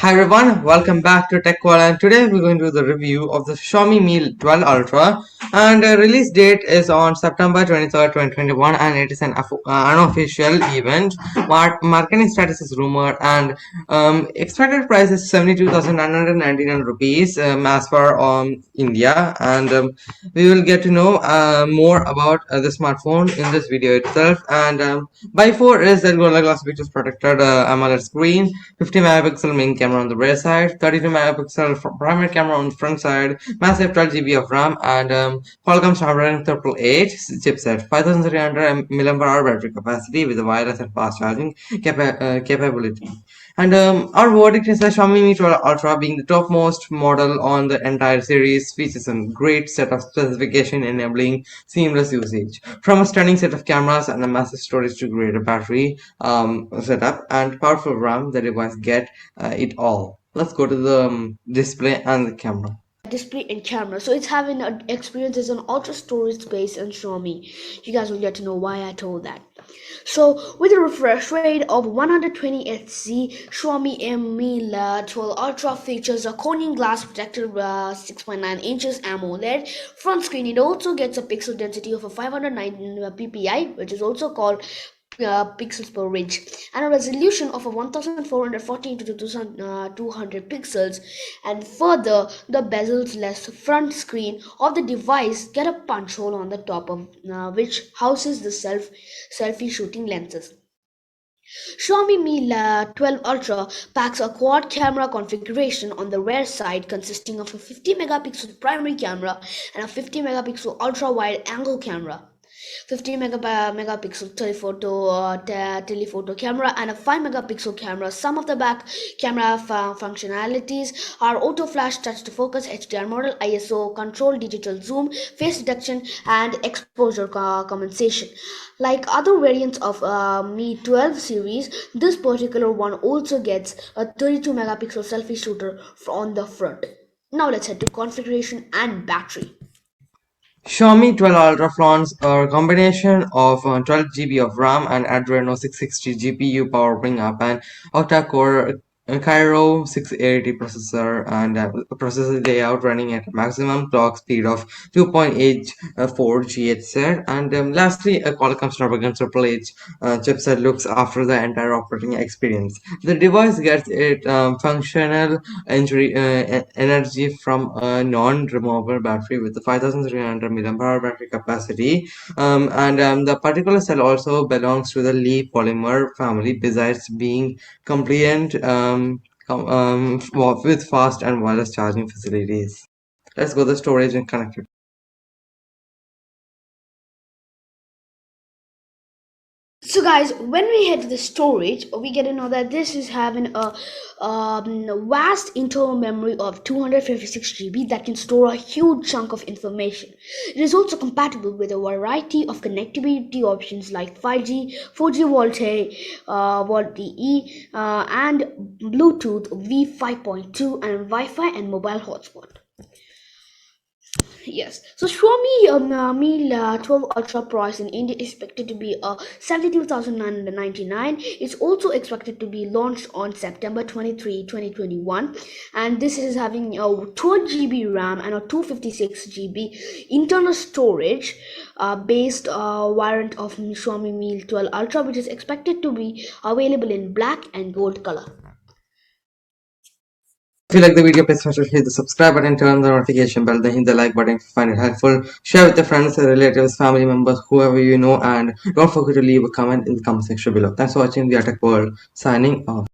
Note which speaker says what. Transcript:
Speaker 1: Hi everyone, welcome back to Tech World, and today we're going to do the review of the Xiaomi Mi 12 Ultra, and the release date is on September 23rd, 2021, and it is an unofficial event. Marketing status is rumored, and expected price is 72,999 rupees as per India, and we will get to know more about the smartphone in this video itself. And by 4 is that Gorilla Glass protected AMOLED screen, 50 megapixel main camera on the rear side, 32 megapixel primary camera on the front side, massive 12 GB of RAM, and Qualcomm Snapdragon 888 chipset, 5300 mAh battery capacity with a wireless and fast charging capability. And our verdict is that Xiaomi Mi 12 Ultra, being the topmost model on the entire series, features a great set of specification enabling seamless usage. From a stunning set of cameras and a massive storage to greater battery setup and powerful RAM, the device get it all. Let's go to the display and the camera.
Speaker 2: Display and camera. So it's having an experience as an ultra storage space and Xiaomi. You guys will get to know why I told that. So with a refresh rate of 120 Hz, Xiaomi Mi 12 Ultra features a Corning Glass Protected 6.9 inches AMOLED front screen. It also gets a pixel density of a 509 ppi, which is also called pixels per inch, and a resolution of a 1440 into 2200 pixels. And further, the bezel-less front screen of the device get a punch hole on the top of which houses the selfie-shooting lenses. Xiaomi Mi 12 Ultra packs a quad camera configuration on the rear side consisting of a 50 megapixel primary camera and a 50 megapixel ultra wide angle camera. 50 megapixel telephoto camera and a 5 megapixel camera. Some of the back camera functionalities are auto flash, touch to focus, HDR model, ISO control, digital zoom, face detection, and exposure compensation. Like other variants of Mi 12 series, this particular one also gets a 32 megapixel selfie shooter on the front. Now let's head to configuration and battery.
Speaker 1: Xiaomi 12 Ultra flaunts a combination of 12 GB of RAM and Adreno 660 GPU, powering up an octa-core Cairo 680 processor and processor layout running at a maximum clock speed of 2.84 GHz. And lastly, a Qualcomm Snapdragon 888 chipset looks after the entire operating experience. The device gets its functional energy from a non-removable battery with a 5300 mAh battery capacity, and the particular cell also belongs to the Li polymer family, besides being compliant with fast and wireless charging facilities. Let's go to the storage and connectivity.
Speaker 2: So guys, when we head to the storage, we get to know that this is having a vast internal memory of 256 GB that can store a huge chunk of information. It is also compatible with a variety of connectivity options like 5G, 4G VoLTE, and Bluetooth V5.2 and Wi-Fi and mobile hotspot. Yes, so Xiaomi Mi 12 Ultra price in India is expected to be 72,999. It's also expected to be launched on September 23, 2021, and this is having a 12 GB RAM and a 256 GB internal storage based variant of Xiaomi Mi 12 Ultra, which is expected to be available in black and gold color.
Speaker 1: If you like the video, please make hit the subscribe button, turn on the notification bell, then hit the like button if you find it helpful. Share with your friends, relatives, family members, whoever you know, and don't forget to leave a comment in the comment section below. Thanks for watching the Tech World. Signing off.